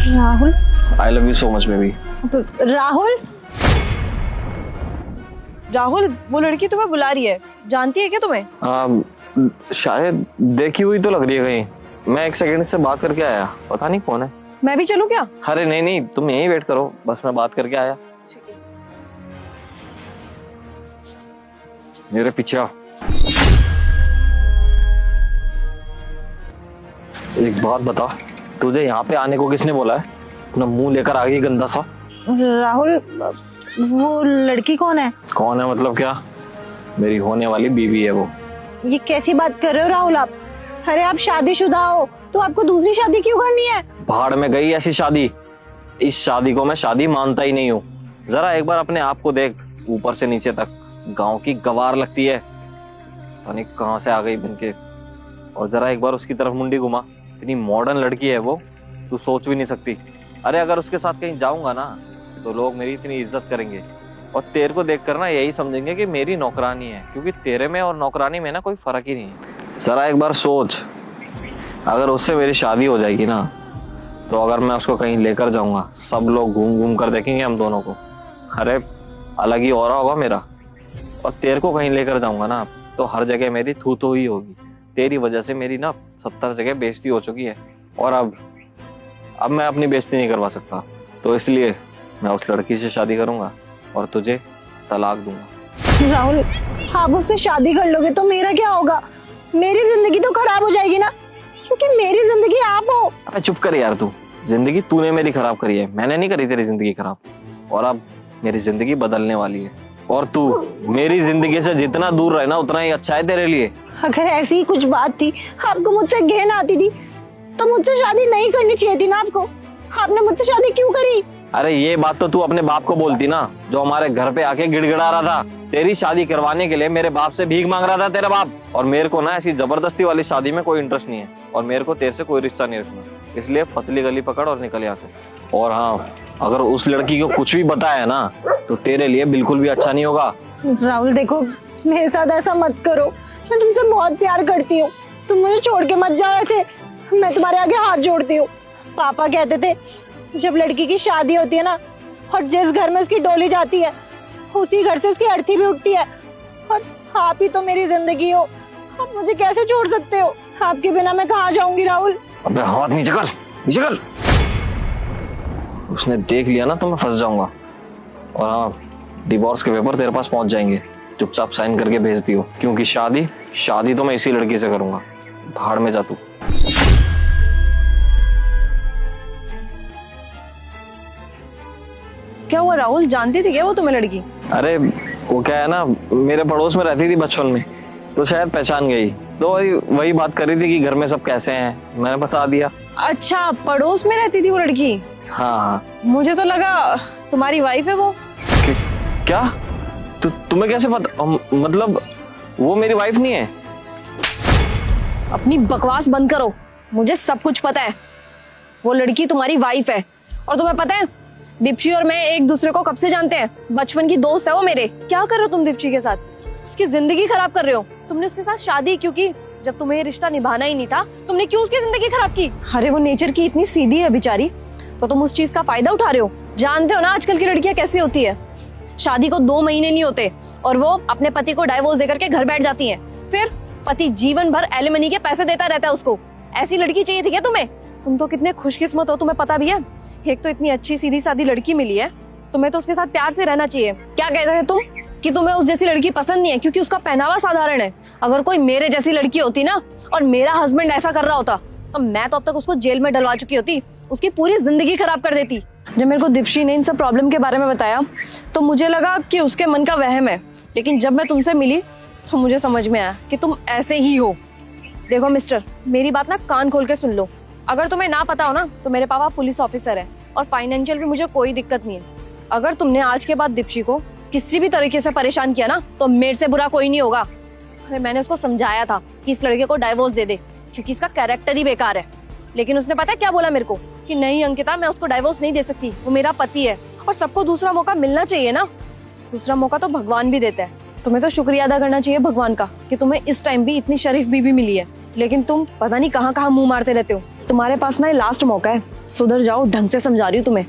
Rahul, I love you so much baby. Rahul, Rahul, वो लड़की तुम्हें बुला रही है, जानती है क्या तुम्हें? शायद देखी हुई तो लग रही है कहीं। मैं एक सेकंड से बात करके आया, पता नहीं कौन है। मैं भी चलूं क्या? अरे नहीं नहीं, तुम यहीं वेट करो, बस मैं बात करके आया। मेरे पीछे आओ। एक बात बता, तुझे यहाँ पे आने को किसने बोला है? अपना मुंह लेकर आ गई गंदा सा। राहुल, वो लड़की कौन है? कौन है मतलब क्या? मेरी होने वाली बीवी है वो। ये कैसी बात कर रहे हो राहुल आप? अरे आप शादीशुदा हो तो आपको दूसरी शादी क्यों करनी है? भाड़ में गई ऐसी शादी। इस शादी को मैं शादी मानता ही नहीं हूँ। जरा एक बार अपने आप को देख, ऊपर से नीचे तक गांव की गवार लगती है, पता नहीं कहाँ से आ गई बनके। और जरा एक बार उसकी तरफ मुंडी घुमा, इतनी मॉडर्न लड़की है वो, तू सोच भी नहीं सकती। अरे अगर उसके साथ कहीं जाऊंगा ना तो लोग मेरी इतनी इज्जत करेंगे और तेरे को देखकर ना यही समझेंगे कि मेरी नौकरानी है, क्योंकि तेरे में और नौकरानी में ना कोई फर्क ही नहीं है। जरा एक बार सोच, अगर उससे मेरी शादी हो जाएगी ना तो अगर मैं उसको कहीं लेकर जाऊंगा, सब लोग घूम घूम कर देखेंगे हम दोनों को। अरे अलग ही ऑरा होगा मेरा। और तेरे को कहीं लेकर जाऊंगा ना तो हर जगह मेरी थू थू ही होगी। तेरी वजह से मेरी ना 70 जगह बेइज्जती हो चुकी है और अब मैं अपनी बेइज्जती नहीं करवा सकता। तो इसलिए मैं उस लड़की से शादी करूंगा और तुझे तलाक दूंगा। राहुल, आप उससे शादी कर लोगे तो मेरा क्या होगा? मेरी जिंदगी तो खराब हो जाएगी ना, क्योंकि मेरी जिंदगी आप हो। अबे चुप कर यार, तू जिंदगी तूने मेरी खराब करी है, मैंने नहीं करी तेरी जिंदगी खराब। और अब मेरी जिंदगी बदलने वाली है और तू मेरी जिंदगी से जितना दूर रहे ना उतना ही अच्छा है तेरे लिए। अगर ऐसी ही कुछ बात थी, आपको मुझसे घृणा आती थी तो मुझसे शादी नहीं करनी चाहिए थी ना आपको। आपने मुझसे शादी क्यों करी? अरे ये बात तो तू अपने बाप को बोलती ना, जो हमारे घर पे आके गिड़गिड़ा रहा था। तेरी शादी करवाने के लिए मेरे बाप से भीख मांग रहा था तेरा बाप। और मेरे को ना ऐसी जबरदस्ती वाली शादी में कोई इंटरेस्ट नहीं है और मेरे को तेरे से कोई रिश्ता नहीं रखना, इसलिए पतली गली पकड़ और निकल यहाँ से। और हाँ, अगर उस लड़की को कुछ भी बताया ना तो तेरे लिए बिल्कुल भी अच्छा नहीं होगा। राहुल देखो, मेरे साथ ऐसा मत करो, मैं तुमसे बहुत प्यार करती हूँ, तुम मुझे छोड़ के मत जाओ ऐसे। मैं तुम्हारे आगे हाथ जोड़ती हूँ। पापा कहते थे जब लड़की की शादी होती है ना और जिस घर में उसकी डोली जाती है उसी घर से उसकी अर्थी भी उठती है। और आप ही तो मेरी जिंदगी हो, आप मुझे कैसे छोड़ सकते हो? आपके बिना मैं कहाँ जाऊंगी राहुल? अबे हाथ नीचे कर, नीचे कर। उसने देख लिया ना तो मैं फंस जाऊंगा। और हाँ, डिवोर्स के पेपर तेरे पास पहुंच जाएंगे, चुपचाप साइन करके भेज दियो, क्योंकि शादी तो मैं इसी लड़की से करूंगा। भाड़ में जा तू। क्या हुआ राहुल, जानती थी क्या वो तुम्हें लड़की? अरे वो क्या है ना, मेरे पड़ोस में रहती थी बचपन में, तो शायद पहचान गई, तो वही बात कर रही थी कि घर में सब कैसे हैं, मैंने बता दिया। अच्छा, पड़ोस में रहती थी वो लड़की? हाँ। मुझे तो लगा तुम्हारी वाइफ है वो। क्या? तुम्हें कैसे पता? मतलब वो मेरी वाइफ नहीं है? अपनी बकवास बंद करो, मुझे सब कुछ पता है। वो लड़की तुम्हारी वाइफ है। और तुम्हें पता है दीप्ति और मैं एक दूसरे को कब से जानते हैं? बचपन की दोस्त है वो मेरे। क्या कर रहे हो तुम दीप्ति के साथ? उसकी जिंदगी खराब कर रहे हो। तुमने उसके साथ शादी क्यों की? जब तुम्हें ये रिश्ता निभाना ही नहीं था, तुमने क्यों उसकी जिंदगी खराब की? अरे वो नेचर की इतनी सीधी है बेचारी, तो तुम उस चीज का फायदा उठा रहे हो। जानते हो ना आजकल की लड़कियां कैसी होती है, शादी को 2 महीने नहीं होते और वो अपने पति को डाइवोर्स देकर के घर बैठ जाती हैं। फिर पति जीवन भर एलिमनी के पैसे देता रहता है उसको। ऐसी लड़की चाहिए थी क्या तुम्हें? तुम तो कितने खुशकिस्मत हो, तुम्हें पता भी है। एक तो इतनी अच्छी सीधी सादी लड़की मिली है, तुम्हें तो उसके साथ प्यार से रहना चाहिए। क्या कहते थे तुम कि तुम्हें उस जैसी लड़की पसंद नहीं है क्योंकि उसका पहनावा साधारण है? अगर कोई मेरे जैसी लड़की होती ना और मेरा हस्बैंड ऐसा कर रहा होता तो मैं तो अब तक उसको जेल में डलवा चुकी होती, उसकी पूरी जिंदगी खराब कर देती। जब मेरे को दीप्ति ने इन सब प्रॉब्लम के बारे में बताया तो मुझे लगा कि उसके मन का वहम है, लेकिन जब मैं तुमसे मिली तो मुझे समझ में आया कि तुम ऐसे ही हो। देखो मिस्टर, मेरी बात ना कान खोल के सुन लो। अगर तुम्हें ना पता हो ना तो मेरे पापा पुलिस ऑफिसर है और फाइनेंशियल भी मुझे कोई दिक्कत नहीं है। अगर तुमने आज के बाद दीप्ति को किसी भी तरीके से परेशान किया ना तो मेरे से बुरा कोई नहीं होगा। मैंने उसको समझाया था कि इस लड़के को डाइवोर्स दे दे क्योंकि इसका कैरेक्टर ही बेकार है, लेकिन उसने पता है क्या बोला मेरे को कि नहीं अंकिता, मैं उसको डाइवोर्स नहीं दे सकती, वो मेरा पति है और सबको दूसरा मौका मिलना चाहिए ना। दूसरा मौका तो भगवान भी देता है। तुम्हें तो शुक्रिया अदा करना चाहिए भगवान का कि तुम्हें इस टाइम भी इतनी शरीफ बीवी मिली है, लेकिन तुम पता नहीं कहाँ कहाँ मुंह मारते रहते हो। तुम्हारे पास ना ये लास्ट मौका है, सुधर जाओ। ढंग से समझा रही हूँ तुम्हें,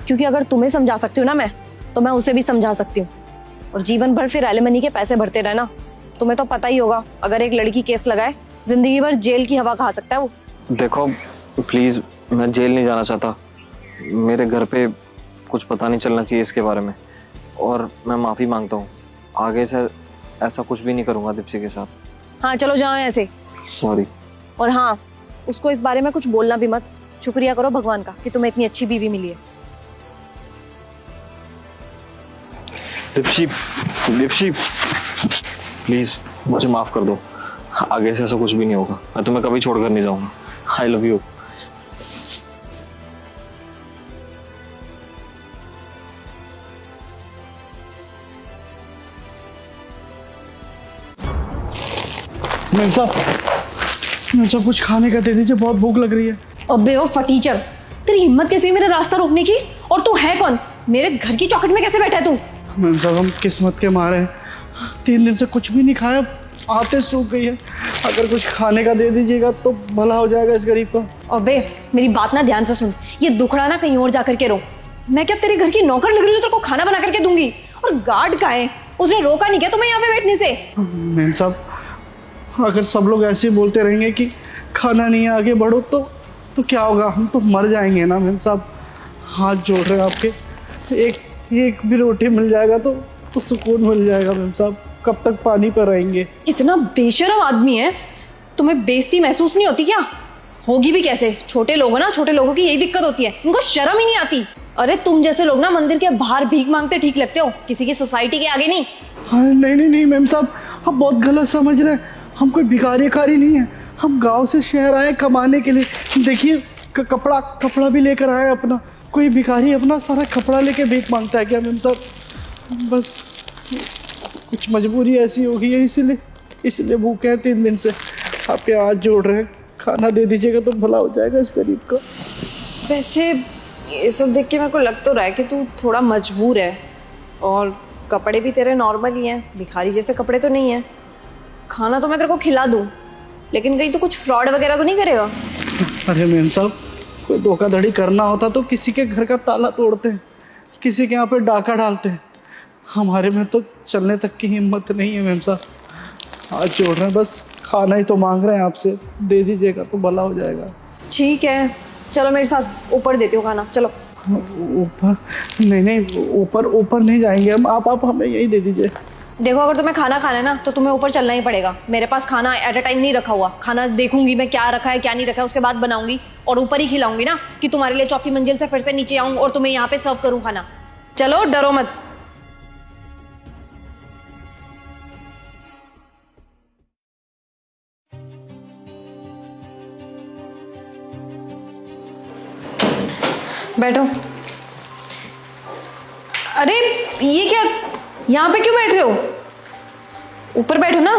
क्योंकि अगर तुम्हें समझा सकती हूँ ना मैं, तो मैं उसे भी समझा सकती हूँ। और जीवन भर फिर एलिमनी के पैसे भरते रहना। तुम्हें तो पता ही होगा, अगर एक लड़की केस लगाए, जिंदगी भर जेल की हवा खा सकता है वो। देखो प्लीज, मैं जेल नहीं जाना चाहता। मेरे घर पे कुछ पता नहीं चलना चाहिए इसके बारे में, और मैं माफी मांगता हूँ। आगे से ऐसा कुछ भी नहीं करूंगा दीप्ति के साथ। हाँ चलो जाओ ऐसे। सॉरी। और हाँ, उसको इस बारे में कुछ बोलना भी मत। शुक्रिया करो भगवान का कि तुम्हें इतनी अच्छी बीवी मिली है। दीप्ति, दीप्ति प्लीज मुझे माफ कर दो। आगे से ऐसा कुछ भी नहीं होगा। मैं तुम्हें कभी छोड़कर नहीं जाऊंगा। I love you. मैम साहब कुछ खाने का दे दीजिए, बहुत भूख लग रही है। अबे ओ फटीचर, तेरी हिम्मत कैसे हुई मेरा रास्ता रोकने की? और तू है कौन? मेरे घर की चौखट में कैसे बैठा है तू? मैम साहब हम किस्मत के मारे हैं, 3 दिन से कुछ भी नहीं खाया, आते सूख गई है। अगर कुछ खाने का दे दीजिएगा तो भला हो जाएगा इस गरीब का। अबे मेरी बात ना ध्यान से सुन, ये दुखड़ा ना कहीं और जाकर के रो। मैं क्या तेरे घर की नौकर लग रही हूँ तेरे को खाना बना करके दूंगी? और गार्ड का है, उसने रोका नहीं क्या तुम्हें यहाँ पे बैठने से? मैम साहब अगर सब लोग ऐसे ही बोलते रहेंगे कि खाना नहीं है आगे बढ़ो, तो क्या होगा? हम तो मर जाएंगे ना मैम साहब। हाथ जोड़ रहे हैं आपके, एक भी रोटी मिल जाएगा तो सुकून मिल जाएगा मैम साहब। कब तक पानी पर रहेंगे? इतना बेशरम आदमी है, तुम्हें बेइज्जती महसूस नहीं होती क्या? होगी भी कैसे? छोटे लोग ना, छोटे लोगों की यही दिक्कत होती है, इनको शर्म ही नहीं आती। अरे तुम जैसे लोग ना मंदिर के बाहर भीख मांगते ठीक लगते हो, किसी की सोसाइटी के आगे नहीं। हाँ नहीं मैम साहब, आप बहुत गलत समझ रहे हैं। हम कोई भिखारी नहीं है, हम गांव से शहर आए कमाने के लिए। देखिए कपड़ा भी लेकर आए अपना। कोई भिखारी अपना सारा कपड़ा लेके भीख मांगता है क्या मैम साहब? बस कुछ मजबूरी ऐसी हो गई है, इसलिए भूखे हैं 3 दिन से। आपके हाथ जोड़ रहे हैं, खाना दे दीजिएगा तो भला हो जाएगा इस गरीब का। वैसे ये सब देख के मेरे को लग तो रहा है कि तू थोड़ा मजबूर है, और कपड़े भी तेरे नॉर्मल ही हैं, भिखारी जैसे कपड़े तो नहीं है। खाना तो मैं तेरे को खिला दूँ, लेकिन कहीं तो कुछ फ्रॉड वगैरह तो नहीं करेगा? अरे मैम साहब कोई धोखाधड़ी करना होता तो किसी के घर का ताला तोड़ते हैं, किसी के यहाँ पे डाका डालते हैं। हमारे में तो चलने तक की हिम्मत नहीं है मैम साहब। हाथ जोड़ रहे हैं, बस खाना ही तो मांग रहे हैं आपसे, दे दीजिएगा तो भला हो जाएगा। ठीक है चलो मेरे साथ, ऊपर देती हूँ खाना, चलो। ऊपर नहीं, ऊपर नहीं जाएंगे हम। आप हमें यही दे दीजिए। देखो अगर तुम्हें खाना खाना है ना तो तुम्हें ऊपर चलना ही पड़ेगा। मेरे पास खाना एट अ टाइम नहीं रखा हुआ। खाना देखूंगी मैं क्या रखा है क्या नहीं रखा है, उसके बाद बनाऊंगी और ऊपर ही खिलाऊंगी ना, कि तुम्हारे लिए चौथी मंजिल से फिर से नीचे आऊं और तुम्हें यहाँ पे सर्व करूं खाना। चलो डरो मत। बैठो। अरे ये क्या, यहाँ पे क्यों बैठ रहे हो? ऊपर बैठो ना।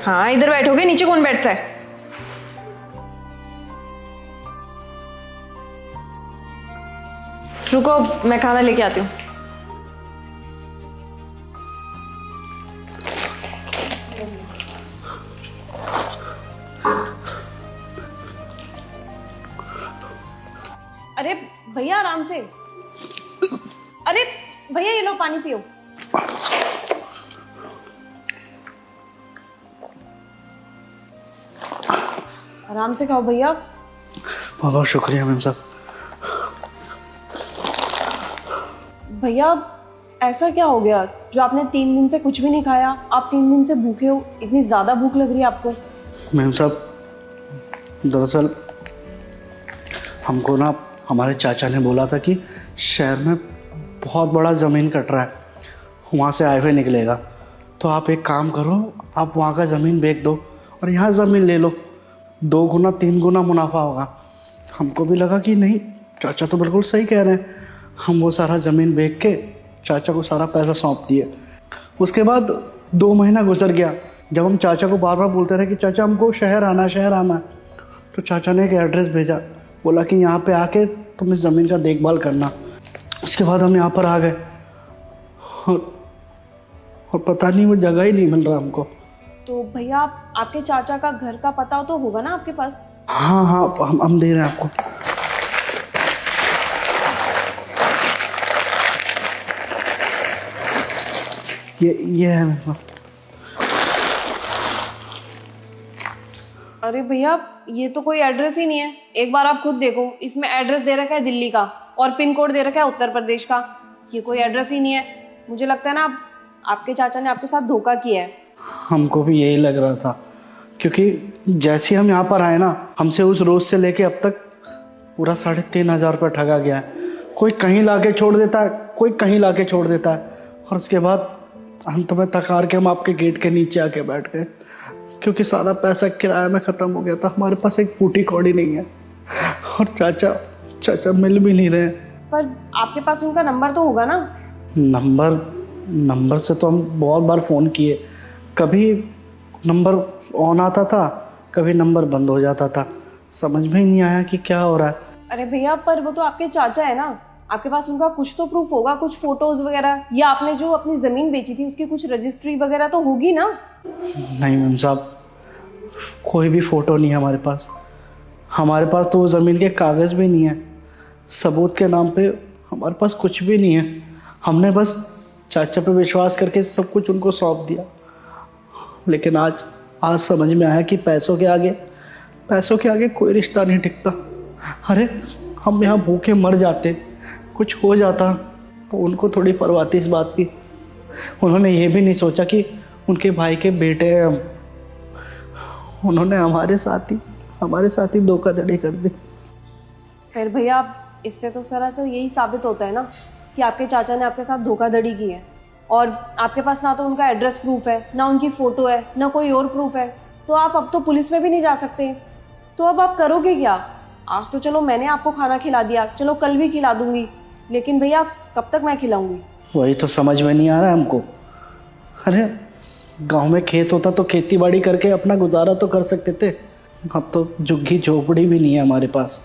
हाँ इधर बैठोगे, नीचे कौन बैठता है? रुको मैं खाना लेके आती हूँ। अरे भैया आराम से। अरे भैया ये लो पानी पियो। आराम से खाओ भैया। बहुत शुक्रिया मैम साहब। भैया ऐसा क्या हो गया जो आपने 3 दिन से कुछ भी नहीं खाया? आप 3 दिन से भूखे हो, इतनी ज्यादा भूख लग रही है आपको? मैम साहब दरअसल हमको ना हमारे चाचा ने बोला था कि शहर में बहुत बड़ा ज़मीन कट रहा है, वहाँ से हाईवे निकलेगा, तो आप एक काम करो, आप वहाँ का ज़मीन बेच दो और यहाँ ज़मीन ले लो, 2 गुना 3 गुना मुनाफा होगा। हमको भी लगा कि नहीं, चाचा तो बिल्कुल सही कह रहे हैं। हम वो सारा ज़मीन बेच के चाचा को सारा पैसा सौंप दिए। उसके बाद 2 महीना गुजर गया। जब हम चाचा को बार बार बोलते रहे कि चाचा हमको शहर आना है, तो चाचा ने एक एड्रेस भेजा, बोला कि यहाँ पे आके तुम इस ज़मीन का देखभाल करना। उसके बाद हम यहाँ पर आ गए और पता नहीं वो जगह ही नहीं मिल रहा हमको। तो भैया आपके चाचा का घर का पता तो होगा ना आपके पास? हाँ हाँ, हम दे रहे हैं आपको। ये है मेरे पास। अरे भैया, ये तो कोई एड्रेस ही नहीं है। एक बार आप खुद देखो, इसमें एड्रेस दे रखा है दिल्ली का और पिन कोड दे रखा है उत्तर प्रदेश का। ये कोई एड्रेस ही नहीं है। मुझे लगता है ना आपके चाचा ने आपके साथ धोखा किया है। हमको भी यही लग रहा था, क्योंकि जैसे हम यहाँ पर आए ना, हमसे उस रोज से लेके अब तक पूरा 3,500 रुपये ठगा गया है। कोई कहीं लाके छोड़ देता है, कोई कहीं लाके छोड़ देता है, और उसके बाद अंत में तकार के हम आपके गेट के नीचे आके बैठ गए, क्योंकि सारा पैसा किराया में ख़त्म हो गया था। हमारे पास एक फूटी कौड़ी नहीं है, और चाचा मिल भी नहीं रहे। पर आपके पास उनका नंबर तो होगा ना? नंबर से तो हम बहुत बार फ़ोन किए, कभी नंबर ऑन आता था, कभी नंबर बंद हो जाता था। समझ में ही नहीं आया कि क्या हो रहा है। अरे भैया, पर वो तो आपके चाचा है ना, आपके पास उनका कुछ तो प्रूफ होगा, कुछ फोटोज वगैरह, या आपने जो अपनी जमीन बेची थी उसकी कुछ रजिस्ट्री वगैरह तो होगी ना? नहीं मैम साहब, कोई भी फोटो नहीं है हमारे पास। हमारे पास तो वो ज़मीन के कागज़ भी नहीं है। सबूत के नाम पे हमारे पास कुछ भी नहीं है। हमने बस चाचा पे विश्वास करके सब कुछ उनको सौंप दिया, लेकिन आज समझ में आया कि पैसों के आगे कोई रिश्ता नहीं टिकता। अरे हम यहाँ भूखे मर जाते, कुछ हो जाता तो उनको थोड़ी परवाह थी इस बात की। उन्होंने ये भी नहीं सोचा कि उनके भाई के बेटे हैं हम। उन्होंने हमारे साथ ही धोखाधड़ी कर दी। फिर भैया, इससे तो सरासर यही साबित होता है ना कि आपके चाचा ने आपके साथ धोखाधड़ी की है, और आपके पास ना तो उनका एड्रेस प्रूफ है, ना उनकी फ़ोटो है, ना कोई और प्रूफ है। तो आप अब तो पुलिस में भी नहीं जा सकते। तो अब आप करोगे क्या? आज तो चलो मैंने आपको खाना खिला दिया, चलो कल भी खिला दूंगी, लेकिन भैया कब तक मैं खिलाऊंगी? वही तो समझ में नहीं आ रहा है हमको। अरे गांव में खेत होता तो खेती बाड़ी करके अपना गुजारा तो कर सकते थे। अब तो झुग्गी झोपड़ी भी नहीं है हमारे पास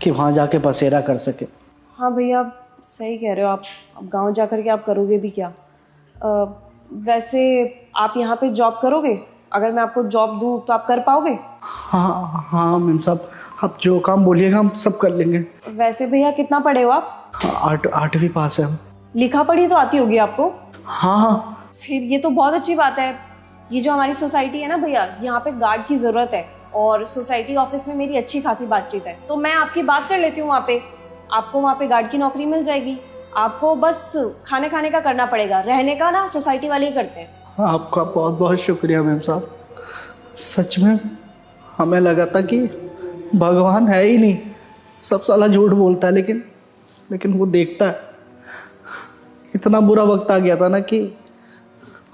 कि वहाँ जाके बसेरा कर सके। हाँ भैया, सही कह रहे हो आप। अब गांव जा कर के आप करोगे भी क्या? वैसे आप यहाँ पे जॉब करोगे? अगर मैं आपको जॉब दूँ तो आप कर पाओगे? हाँ मैम साहब, आप जो काम बोलिएगा हम सब कर लेंगे। वैसे भैया कितना पढ़े हो आप? हाँ, 8वीं पास है हम। लिखा पढ़ी तो आती होगी आपको? हाँ। फिर ये तो बहुत अच्छी बात है। ये जो हमारी सोसाइटी है ना भैया, यहाँ पे गार्ड की ज़रूरत है, और सोसाइटी ऑफिस में मेरी अच्छी खासी बातचीत है, तो मैं आपकी बात कर लेती हूँ वहाँ पे। आपको वहाँ पे गार्ड की नौकरी मिल जाएगी। आपको बस खाने का करना पड़ेगा, रहने का ना सोसाइटी वाले ही करते हैं। आपका बहुत बहुत शुक्रिया मैम साहब। सच में हमें लगा था कि भगवान है ही नहीं, सब साला झूठ बोलता है, लेकिन वो देखता है। इतना बुरा वक्त आ गया था ना कि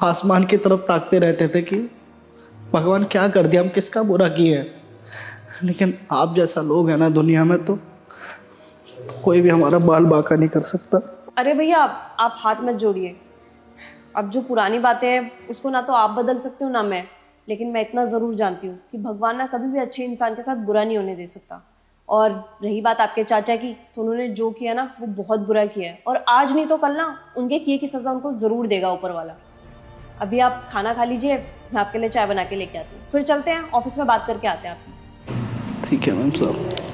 आसमान की तरफ ताकते रहते थे कि भगवान क्या कर दिया, हम किसका बुरा किए हैं। लेकिन आप जैसा लोग हैं ना दुनिया में, तो कोई भी हमारा बाल बांका नहीं कर सकता। अरे भैया, आप हाथ मत जोड़िए। अब जो पुरानी बातें हैं उसको ना तो आप बदल सकते हो ना मैं, लेकिन मैं इतना ज़रूर जानती हूँ कि भगवान ना कभी भी अच्छे इंसान के साथ बुरा नहीं होने दे सकता। और रही बात आपके चाचा की, तो उन्होंने जो किया ना वो बहुत बुरा किया है, और आज नहीं तो कल ना उनके किए की सज़ा उनको ज़रूर देगा ऊपर वाला। अभी आप खाना खा लीजिए, मैं आपके लिए चाय बना के लेके आती हूँ, फिर चलते हैं ऑफिस में बात करके आते हैं आप। ठीक है मैम साहब।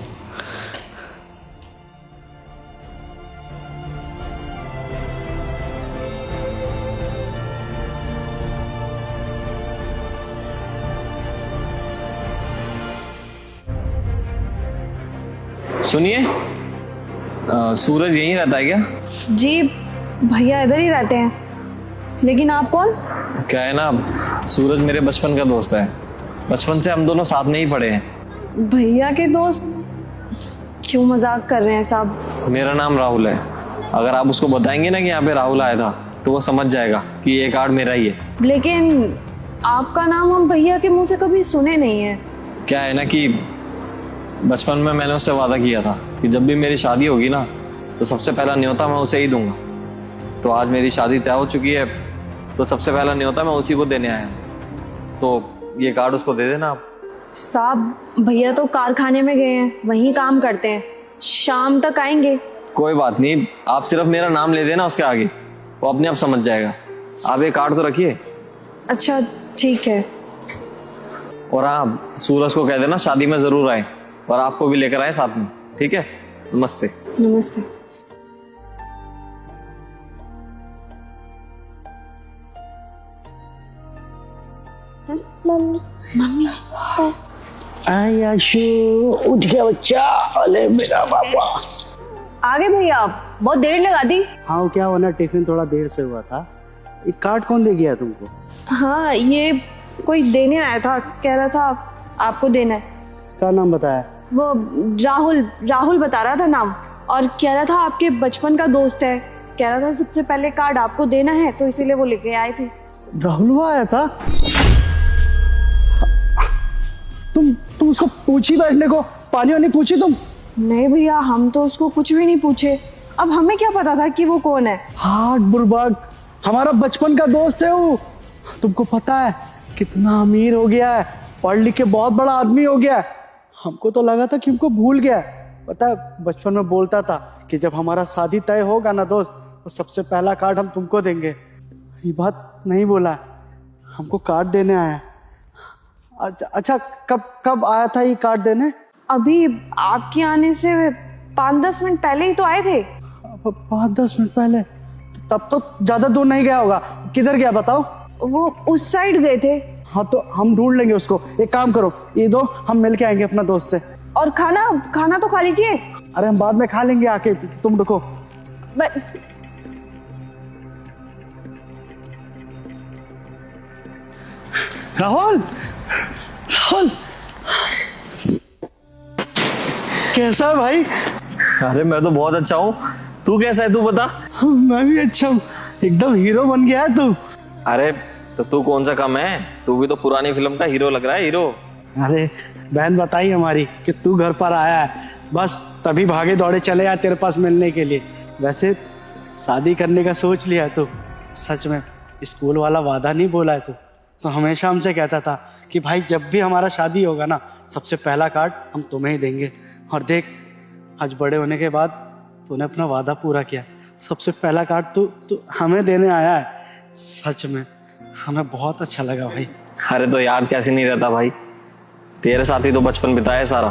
सुनिए, सूरज यहीं रहता है क्या? जी भैया इधर ही रहते हैं, लेकिन आप कौन? क्या है ना, सूरज मेरे बचपन का दोस्त है। बचपन से हम दोनों साथ में ही पढ़े हैं। भैया के दोस्त? क्यों मजाक कर रहे हैं साहब? मेरा नाम राहुल है। अगर आप उसको बताएंगे ना कि यहाँ पे राहुल आया था, तो वो समझ जाएगा कि ये कार्ड मेरा ही है। लेकिन आपका नाम हम भैया के मुंह से कभी सुने नहीं है। क्या है ना कि बचपन में मैंने उससे वादा किया था कि जब भी मेरी शादी होगी ना, तो सबसे पहला न्योता मैं उसे ही दूंगा। तो आज मेरी शादी तय हो चुकी है, तो सबसे पहला न्योता मैं उसी को देने आया हूँ। तो ये कार्ड उसको दे देना आप। साहब भैया तो कारखाने में गए हैं, वहीं काम करते हैं, शाम तक आएंगे। कोई बात नहीं, आप सिर्फ मेरा नाम ले देना उसके आगे, वो अपने आप समझ जाएगा। आप ये कार्ड तो रखिए। अच्छा ठीक है। और हाँ, सूरज को कह देना शादी में जरूर आए और आपको भी लेकर आए साथ में, ठीक है? नमस्ते। नमस्ते। आयाशु उठ गया बच्चा। अरे मेरा बाबा। आ गए भैया आप, बहुत देर लगा दी। हाँ क्या हुआ ना, टिफिन थोड़ा देर से हुआ था। एक कार्ड कौन दे गया तुमको? हाँ, ये कोई देने आया था, कह रहा था आपको देना है। क्या नाम बताया? वो राहुल बता रहा था नाम, और कह रहा था आपके बचपन का दोस्त है। कह रहा था सबसे पहले कार्ड आपको देना है, तो इसीलिए वो लेके आए थे। राहुल वो आया था? तुम उसको पूछी बैठने को, पानी वानी पूछी तुम? नहीं भैया, हम तो उसको कुछ भी नहीं पूछे। अब हमें क्या पता था कि वो कौन है। हाथ बुर्बक, हमारा बचपन का दोस्त है वो। तुमको पता है कितना अमीर हो गया है, पढ़ लिख के बहुत बड़ा आदमी हो गया है। हमको तो लगा था कि हमको भूल गया है। पता है बचपन में बोलता था कि जब हमारा शादी तय होगा ना दोस्त, तो सबसे पहला कार्ड हम तुमको देंगे। ये बात नहीं बोला, हमको कार्ड देने आया। अच्छा कब आया था ये कार्ड देने? अभी आपके आने से 5-10 मिनट पहले ही तो आए थे। 5-10 मिनट पहले? तब तो ज्यादा दूर नहीं गया होगा। किधर गया बताओ? वो उस साइड गए थे। हाँ तो हम ढूंढ लेंगे उसको। एक काम करो, ये दो, हम मिल के आएंगे अपना दोस्त से। और खाना तो खा लीजिए। अरे हम बाद में खा लेंगे आके, तुम रुको। राहुल कैसा है भाई? अरे मैं तो बहुत अच्छा हूँ, तू कैसा है तू बता? मैं भी अच्छा हूँ, एकदम हीरो बन गया है तू। अरे तो तू कौन सा कम है, तू भी तो पुरानी फिल्म का हीरो लग रहा है, हीरो। अरे बहन बताई हमारी कि तू घर पर आया है, बस तभी भागे दौड़े चले आए तेरे पास मिलने के लिए। वैसे शादी करने का सोच लिया तू? सच में स्कूल वाला वादा नहीं बोला है तू? तो हमेशा हमसे कहता था कि भाई जब भी हमारा शादी होगा ना, सबसे पहला कार्ड हम तुम्हें ही देंगे। और देख, आज बड़े होने के बाद तूने अपना वादा पूरा किया। सबसे पहला कार्ड तू हमें देने आया है। सच में हमें बहुत अच्छा लगा भाई। अरे तो याद कैसे नहीं रहता भाई, तेरे साथ ही तो बचपन बिताया है सारा।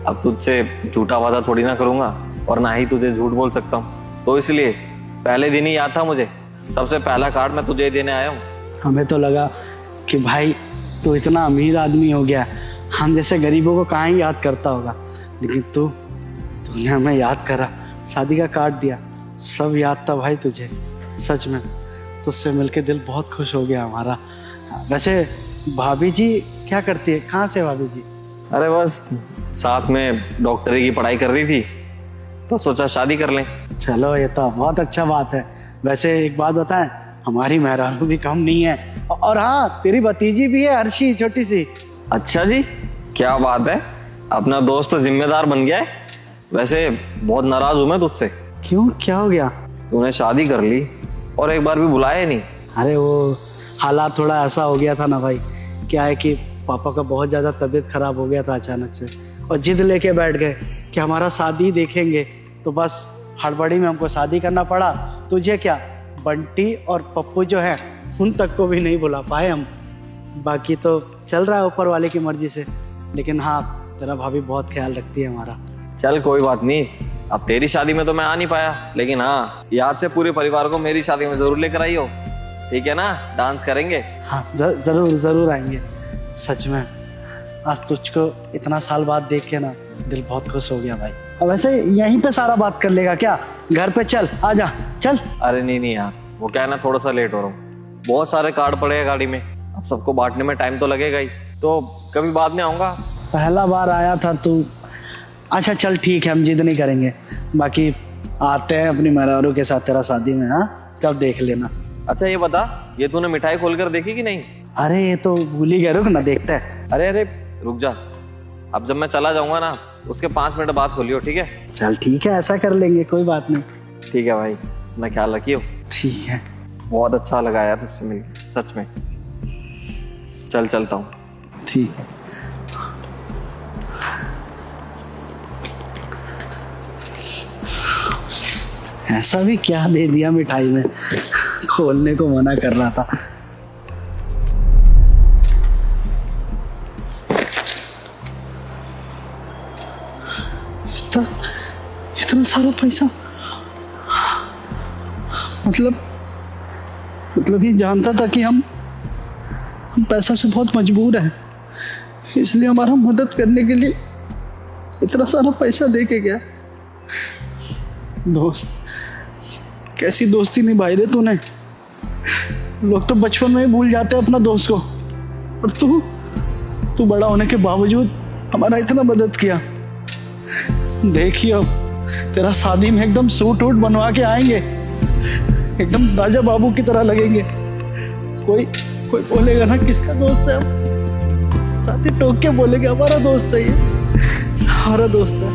अब तुझसे झूठा वादा थोड़ी ना करूंगा, और ना ही तुझे झूठ बोल सकता हूँ। तो इसलिए पहले दिन ही याद था मुझे, सबसे पहला कार्ड मैं तुझे देने आया हूँ। हमें तो लगा कि भाई तू इतना अमीर आदमी हो गया, हम जैसे गरीबों को कहाँ ही याद करता होगा, लेकिन तूने हमें याद करा, शादी का कार्ड दिया, सब याद था भाई तुझे। सच में तुझसे मिलके दिल बहुत खुश हो गया हमारा। वैसे भाभी जी क्या करती है, कहाँ से भाभी जी? अरे बस साथ में डॉक्टरी की पढ़ाई कर रही थी, तो सोचा शादी कर लें। चलो ये तो बहुत अच्छा बात है। वैसे एक बात बताएं, हमारी मेहरानू भी कम नहीं है, और हाँ तेरी भतीजी भी है, हर्षी, छोटी सी। अच्छा जी, क्या बात है, अपना दोस्त तो जिम्मेदार बन गया है। वैसे बहुत नाराज हूं मैं तुझसे। क्यों, क्या हो गया? तूने शादी कर ली और एक बार भी बुलाया ही नहीं। अरे वो हालात थोड़ा ऐसा हो गया था ना भाई, क्या है कि पापा का बहुत ज़्यादा तबीयत खराब हो गया था अचानक से, और जिद लेके बैठ गए कि हमारा शादी देखेंगे। तो बस हड़बड़ी में हमको शादी करना पड़ा। तुझे क्या, बंटी और पप्पू जो है उन तक को भी नहीं बुला पाए हम। बाकी तो चल रहा है ऊपर वाले की मर्जी से। लेकिन हाँ, तेरा भाभी बहुत ख्याल रखती है हमारा। चल कोई बात नहीं, अब तेरी शादी में तो मैं आ नहीं पाया, लेकिन हाँ याद से पूरे परिवार को मेरी शादी में जरूर लेकर आई हो, ठीक है ना? डांस करेंगे। हाँ जरूर जरूर आएंगे। सच में आज तुझको इतना साल बाद देख के ना दिल बहुत खुश हो गया भाई। अब वैसे यहीं पे सारा बात कर लेगा क्या? घर पे चल, आजा चल। अरे नहीं यार, वो क्या है ना, थोड़ा सा लेट हो रहा हूँ, बहुत सारे कार्ड पड़े हैं गाड़ी में, अब सबको बांटने में टाइम तो लगेगा ही, तो कभी बाद में आऊंगा। पहला बार आया था तू। अच्छा चल ठीक है, हम जिद नहीं करेंगे। बाकी आते हैं अपनी मेहरारू के साथ तेरा शादी में, हाँ तब देख लेना। अच्छा ये बता, ये तूने मिठाई खोल कर देखी कि नहीं? अरे ये तो भूल ही गए, रुक ना देखते हैं। अरे रुक जा, अब जब मैं चला जाऊंगा ना, उसके 5 मिनट बाद खोलियो, ठीक है? चल ठीक है, ऐसा कर लेंगे, कोई बात नहीं। ठीक है भाई, अपना ख्याल रखियो। ठीक है। बहुत अच्छा लगा यार तुझसे मिल, सच में। चल चलता हूँ। ठीक है। ऐसा भी क्या दे दिया मिठाई में, खोलने को मना कर रहा था। था इतना सारा पैसा? मतलब ये जानता था कि हम पैसा से बहुत मजबूर हैं, इसलिए हमारा मदद करने के लिए इतना सारा पैसा दे के गया। दोस्त, कैसी दोस्ती निभाई रे तूने। लोग तो बचपन में ही भूल जाते हैं अपना दोस्त को, और तू बड़ा होने के बावजूद हमारा इतना मदद किया। देखिए अब तेरा शादी में एकदम सूट वूट बनवा के आएंगे, एकदम राजा बाबू की तरह लगेंगे। कोई बोलेगा ना किसका दोस्त है, साथी टोक के बोलेगा हमारा दोस्त है, ये हमारा दोस्त है।